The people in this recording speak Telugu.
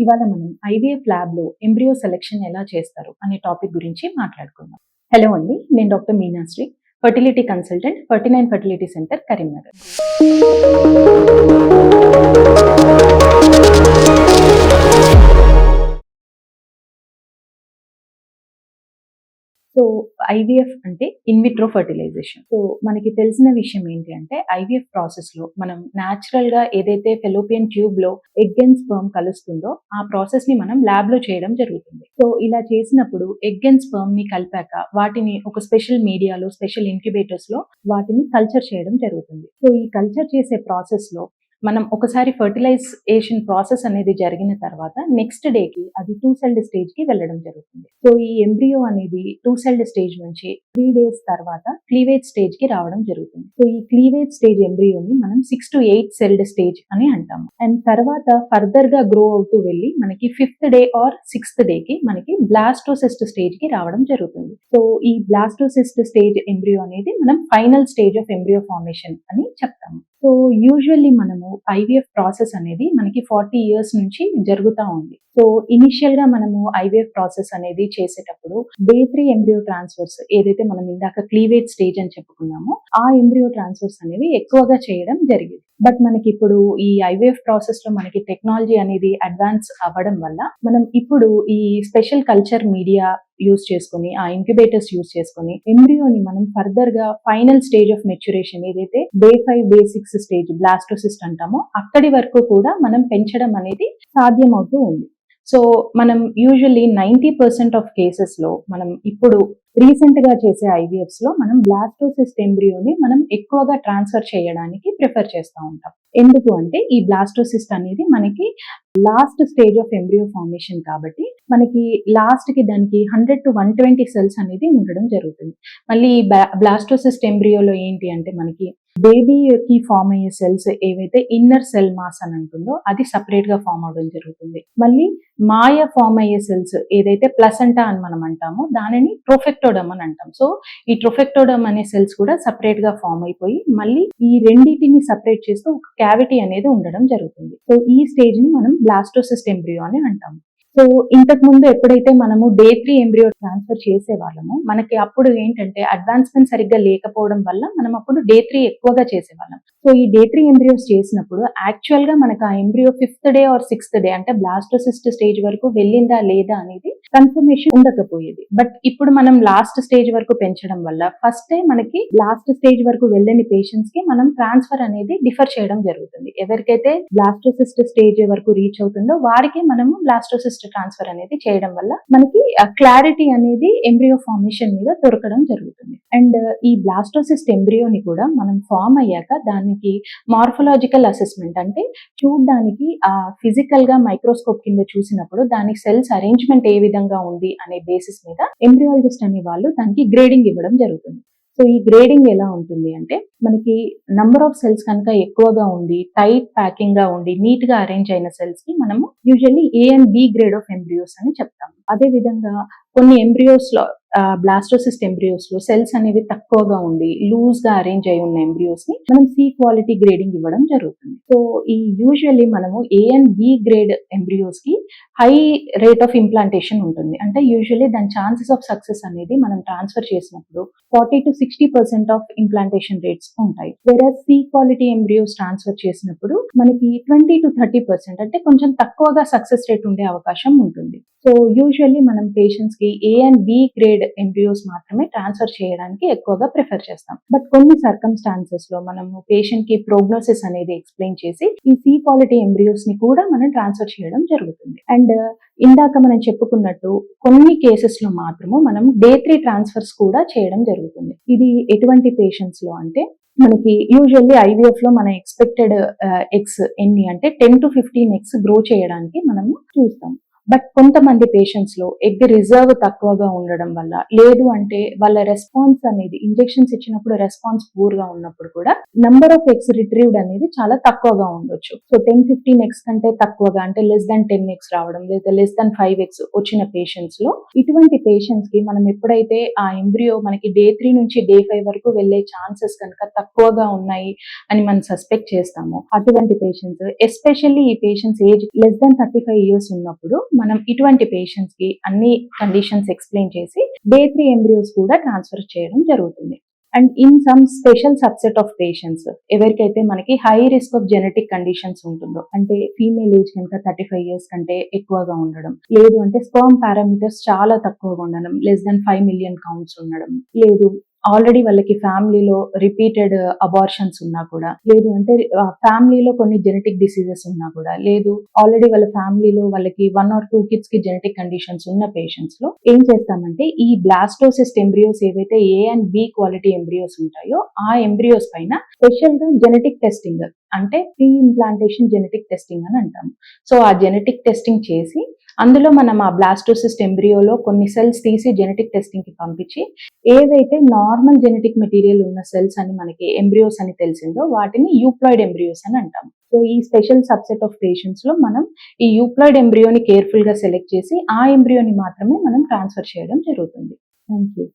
ఇవాళ మనం ఐవీఎఫ్ ల్యాబ్లో ఎంబ్రియో సెలెక్షన్ ఎలా చేస్తారు అనే టాపిక్ గురించి మాట్లాడుకుందాం. హలో అండి, నేను doctor Meenashri, fertility consultant, 49 fertility centre, Karimnagar. So IVF అంటే ఇన్విట్రో ఫర్టిలైజేషన్. సో మనకి తెలిసిన విషయం ఏంటి అంటే ఐవీఎఫ్ ప్రాసెస్ లో మనం న్యాచురల్ గా ఏదైతే ఫెలోపియన్ ట్యూబ్ లో ఎగ్ అండ్ స్పర్మ్ కలుస్తుందో ఆ ప్రాసెస్ ని మనం ల్యాబ్ లో చేయడం జరుగుతుంది. సో ఇలా చేసినప్పుడు ఎగ్ అండ్ స్పర్మ్ ని కలిపాక వాటిని ఒక స్పెషల్ మీడియాలో, స్పెషల్ ఇంక్యుబేటర్స్ లో వాటిని కల్చర్ చేయడం జరుగుతుంది. సో ఈ కల్చర్ చేసే ప్రాసెస్ లో మనం ఒకసారి ఫర్టిలైజేషన్ ప్రాసెస్ అనేది జరిగిన తర్వాత నెక్స్ట్ డేకి అది 2 సెల్డ్ స్టేజ్ కి వెళ్ళడం జరుగుతుంది. సో ఈ ఎంబ్రియో అనేది 2 సెల్డ్ స్టేజ్ నుంచి 3 days తర్వాత క్లీవేజ్ స్టేజ్ కి రావడం జరుగుతుంది. సో ఈ క్లీవేజ్ స్టేజ్ ఎంబ్రియోని మనం 6 to 8 సెల్డ్ స్టేజ్ అని అంటాము. అండ్ తర్వాత ఫర్దర్ గా గ్రో అవుతూ వెళ్ళి మనకి 5th day or 6th day కి మనకి బ్లాస్టోసిస్ట్ స్టేజ్ కి రావడం జరుగుతుంది. సో ఈ బ్లాస్టోసిస్ట్ స్టేజ్ ఎంబ్రియో అనేది మనం final stage of embryo formation అని చెప్తాము. సో యూజువల్లీ మనము ఐవీఎఫ్ ప్రాసెస్ అనేది మనకి 40 years నుంచి జరుగుతూ ఉంది. సో ఇనిషియల్ గా మనము ఐవీఎఫ్ ప్రాసెస్ అనేది చేసేటప్పుడు డే 3 ఎంబ్రియో ట్రాన్స్ఫర్స్ ఏదైతే మనం ఇందాక క్లీవేజ్ స్టేజ్ అని చెప్పుకున్నామో ఆ ఎంబ్రియో ట్రాన్స్ఫర్స్ అనేవి ఎక్కువగా చేయడం జరిగింది. బట్ మనకి ఇప్పుడు ఈ ఐవీఎఫ్ ప్రాసెస్ లో మనకి టెక్నాలజీ అనేది అడ్వాన్స్ అవ్వడం వల్ల మనం ఇప్పుడు ఈ స్పెషల్ కల్చర్ మీడియా యూజ్ చేసుకుని, ఆ ఇంక్యుబేటర్స్ యూజ్ చేసుకుని ఎంబ్రియోని మనం ఫర్దర్ గా ఫైనల్ స్టేజ్ ఆఫ్ మెచ్యురేషన్ ఏదైతే డే 5, day 6 స్టేజ్ బ్లాస్టోసిస్ట్ అంటామో అక్కడి వరకు కూడా మనం పెంచడం అనేది సాధ్యమవుతూ ఉంది. సో మనం యూజువల్లీ 90% ఆఫ్ కేసెస్ లో మనం ఇప్పుడు రీసెంట్ గా చేసే ఐవీఎఫ్స్ లో మనం బ్లాస్టోసిస్ట్ ఎంబ్రియోని మనం ఎక్కువగా ట్రాన్స్ఫర్ చేయడానికి ప్రిఫర్ చేస్తూ ఉంటాం. ఎందుకు అంటే ఈ బ్లాస్టోసిస్ట్ అనేది మనకి last stage of embryo formation కాబట్టి మనకి లాస్ట్ కి దానికి 100 to 120 సెల్స్ అనేది ఉండడం జరుగుతుంది. మళ్ళీ ఈ బ్లాస్టోసిస్ట్ ఎంబ్రియోలో ఏంటి అంటే మనకి బేబీకి ఫామ్ అయ్యే సెల్స్ ఏవైతే ఇన్నర్ సెల్ మాస్ అని అంటుందో అది సపరేట్ గా ఫామ్ అవడం జరుగుతుంది. మళ్ళీ మాయ ఫామ్ అయ్యే సెల్స్ ఏదైతే ప్లసెంటా అని మనం అంటామో దానిని ట్రోఫెక్టోడమ్ అని అంటాం. సో ఈ ట్రోఫెక్టోడమ్ అనే సెల్స్ కూడా సపరేట్ గా ఫామ్ అయిపోయి మళ్ళీ ఈ రెండింటిని సపరేట్ చేస్తూ ఒక క్యావిటీ అనేది ఉండడం జరుగుతుంది. సో ఈ స్టేజ్ ని మనం బ్లాస్టోసిస్ట్ ఎంబ్రియో అని అంటాం. సో ఇంతకు ముందు ఎప్పుడైతే మనము డే 3 ఎంబ్రియో ట్రాన్స్ఫర్ చేసే వాళ్ళము మనకి అప్పుడు ఏంటంటే అడ్వాన్స్మెంట్ సరిగ్గా లేకపోవడం వల్ల మనం అప్పుడు డే 3 ఎక్కువగా చేసేవాళ్ళం. సో ఈ డే 3 ఎంబ్రియోస్ చేసినప్పుడు యాక్చువల్ గా మనకు ఆ embryo 5th day or 6th day అంటే బ్లాస్టోసిస్ట్ స్టేజ్ వరకు వెళ్ళిందా లేదా అనేది కన్ఫర్మేషన్ ఉండకపోయేది. బట్ ఇప్పుడు మనం లాస్ట్ స్టేజ్ వరకు పెంచడం వల్ల ఫస్ట్ డే మనకి లాస్ట్ స్టేజ్ వరకు వెళ్ళని పేషెంట్స్ కి మనం ట్రాన్స్ఫర్ అనేది డిఫర్ చేయడం జరుగుతుంది. ఎవరికైతే బ్లాస్టోసిస్ట్ స్టేజ్ వరకు రీచ్ అవుతుందో వారికి మనము బ్లాస్టోసిస్ట్ ట్రాన్స్ఫర్ అనేది చేయడం వల్ల మనకి క్లారిటీ అనేది ఎంబ్రియో ఫార్మేషన్ మీద దొరకడం జరుగుతుంది. అండ్ ఈ బ్లాస్టోసిస్ట్ ఎంబ్రియోని కూడా మనం ఫామ్ అయ్యాక దానికి మార్ఫలాజికల్ అసెస్మెంట్ అంటే చూడడానికి ఆ ఫిజికల్ గా మైక్రోస్కోప్ కింద చూసినప్పుడు దాని సెల్స్ అరేంజ్మెంట్ ఏ విధంగా ఉంది అనే బేసిస్ మీద ఎంబ్రియాలజిస్ట్ అనే వాళ్ళు దానికి గ్రేడింగ్ ఇవ్వడం జరుగుతుంది. సో ఈ గ్రేడింగ్ ఎలా ఉంటుంది అంటే మనకి నంబర్ ఆఫ్ సెల్స్ కనుక ఎక్కువగా ఉండి టైట్ ప్యాకింగ్ గా ఉండి నీట్ గా అరేంజ్ అయిన సెల్స్ కి మనము usually A and B grade of embryos అని చెప్తాము. అదే విధంగా కొన్ని ఎంబ్రియోస్ లో బ్లాస్టోసిస్ట్ ఎంబ్రియోస్ లో సెల్స్ అనేవి తక్కువగా ఉండి లూజ్ గా అరేంజ్ అయి ఉన్న ఎంబ్రియోస్ ని మనం C క్వాలిటీ గ్రేడింగ్ ఇవ్వడం జరుగుతుంది. సో ఈ యూజువల్లీ మనము A and B grade embryos కి హై రేట్ ఆఫ్ ఇంప్లాంటేషన్ ఉంటుంది. అంటే యూజువల్లీ దాని ఛాన్సెస్ ఆఫ్ సక్సెస్ అనేది మనం ట్రాన్స్ఫర్ చేసినప్పుడు 40 to 60% ఆఫ్ ఇంప్లాంటేషన్ రేట్స్ ఉంటాయి. వేరే C క్వాలిటీ ఎంబ్రియోస్ ట్రాన్స్ఫర్ చేసినప్పుడు మనకి 20 to 30% అంటే కొంచెం తక్కువగా సక్సెస్ రేట్ ఉండే అవకాశం ఉంటుంది. సో యూజువల్లీ మనం పేషెంట్స్ కి A and B grade embryos మాత్రమే ట్రాన్స్ఫర్ చేయడానికి ఎక్కువగా ప్రిఫర్ చేస్తాం. బట్ కొన్ని సర్కమ్స్టాన్సెస్ లో మనము పేషెంట్ కి ప్రోగ్నోసిస్ అనేది ఎక్స్ప్లెయిన్ చేసి ఈ C క్వాలిటీ ఎంబ్రియోస్ ని కూడా మనం ట్రాన్స్ఫర్ చేయడం జరుగుతుంది. అండ్ ఇందాక మనం చెప్పుకున్నట్టు కొన్ని కేసెస్ లో మాత్రము మనం డే 3 ట్రాన్స్ఫర్స్ కూడా చేయడం జరుగుతుంది. ఇది ఎటువంటి పేషెంట్స్ లో అంటే మనకి యూజువల్లీ ఐవీఎఫ్ లో మన ఎక్స్పెక్టెడ్ ఎగ్స్ ఎన్ని అంటే 10 to 15 eggs గ్రో చేయడానికి మనము చూస్తాం. బట్ కొంతమంది పేషెంట్స్ లో ఎగ్ రిజర్వ్ తక్కువగా ఉండడం వల్ల, లేదు అంటే వాళ్ళ రెస్పాన్స్ అనేది ఇంజెక్షన్స్ ఇచ్చినప్పుడు రెస్పాన్స్ పూర్ గా ఉన్నప్పుడు కూడా నంబర్ ఆఫ్ ఎగ్స్ రిట్రీవ్డ్ అనేది చాలా తక్కువగా ఉండొచ్చు. సో 10-15 ఎగ్స్ కంటే తక్కువగా అంటే లెస్ దాన్ 10 ఎగ్స్ రావడం, లేదా లెస్ దాన్ 5 ఎగ్స్ వచ్చిన పేషెంట్స్ లో, ఇటువంటి పేషెంట్స్ కి మనం ఎప్పుడైతే ఆ ఎంబ్రియో మనకి డే 3 నుంచి డే 5 వరకు వెళ్లే ఛాన్సెస్ కనుక తక్కువగా ఉన్నాయి అని మనం సస్పెక్ట్ చేస్తాము, అటువంటి పేషెంట్స్, ఎస్పెషల్లీ ఈ patients age less than 35 years ఉన్నప్పుడు మనం ఇటువంటి పేషెంట్స్ కి అన్ని కండిషన్స్ ఎక్స్ప్లెయిన్ చేసి డే 3 ఎంబ్రియోస్ కూడా ట్రాన్స్ఫర్ చేయడం జరుగుతుంది. And in some special subset of patients, ఎవరికైతే మనకి high risk of genetic conditions ఉంటుందో, అంటే ఫీమేల్ ఏజ్ కనుక 35 ఇయర్స్ కంటే ఎక్కువగా ఉండడం, లేదు అంటే స్పర్మ్ పారామీటర్స్ చాలా తక్కువగా ఉండడం, లెస్ దాన్ 5 మిలియన్ కౌంట్స్ ఉండడం, లేదు ఆల్రెడీ వాళ్ళకి ఫ్యామిలీలో రిపీటెడ్ అబార్షన్స్ ఉన్నా కూడా, లేదు అంటే ఫ్యామిలీలో కొన్ని జెనెటిక్ డిసీజెస్ ఉన్నా కూడా, లేదు ఆల్రెడీ వాళ్ళ ఫ్యామిలీలో వాళ్ళకి 1 or 2 కిడ్స్ కి జెనెటిక్ కండిషన్స్ ఉన్న పేషెంట్స్ లో ఏం చేస్తామంటే ఈ బ్లాస్టోసిస్ట్ ఎంబ్రియోస్ ఏవైతే A and B quality embryos ఉంటాయో ఆ ఎంబ్రియోస్ పైన స్పెషల్ గా జెనెటిక్ టెస్టింగ్, అంటే ప్రీ ఇంప్లాంటేషన్ జెనెటిక్ టెస్టింగ్ అని అంటాము. సో ఆ జెనెటిక్ టెస్టింగ్ చేసి అందులో మనం ఆ బ్లాస్టోసిస్ట్ ఎంబ్రియోలో కొన్ని సెల్స్ తీసి జెనెటిక్ టెస్టింగ్ కి పంపించి ఏవైతే నార్మల్ జెనెటిక్ మెటీరియల్ ఉన్న సెల్స్ అని మనకి ఎంబ్రియోస్ అని తెలిసిందో వాటిని యూప్లాయిడ్ ఎంబ్రియోస్ అని అంటాం. సో ఈ స్పెషల్ సబ్సెట్ ఆఫ్ పేషెంట్స్ లో మనం ఈ యూప్లాయిడ్ ఎంబ్రియోని కేర్ఫుల్ గా సెలెక్ట్ చేసి ఆ ఎంబ్రియోని మాత్రమే మనం ట్రాన్స్ఫర్ చేయడం జరుగుతుంది. Thank you.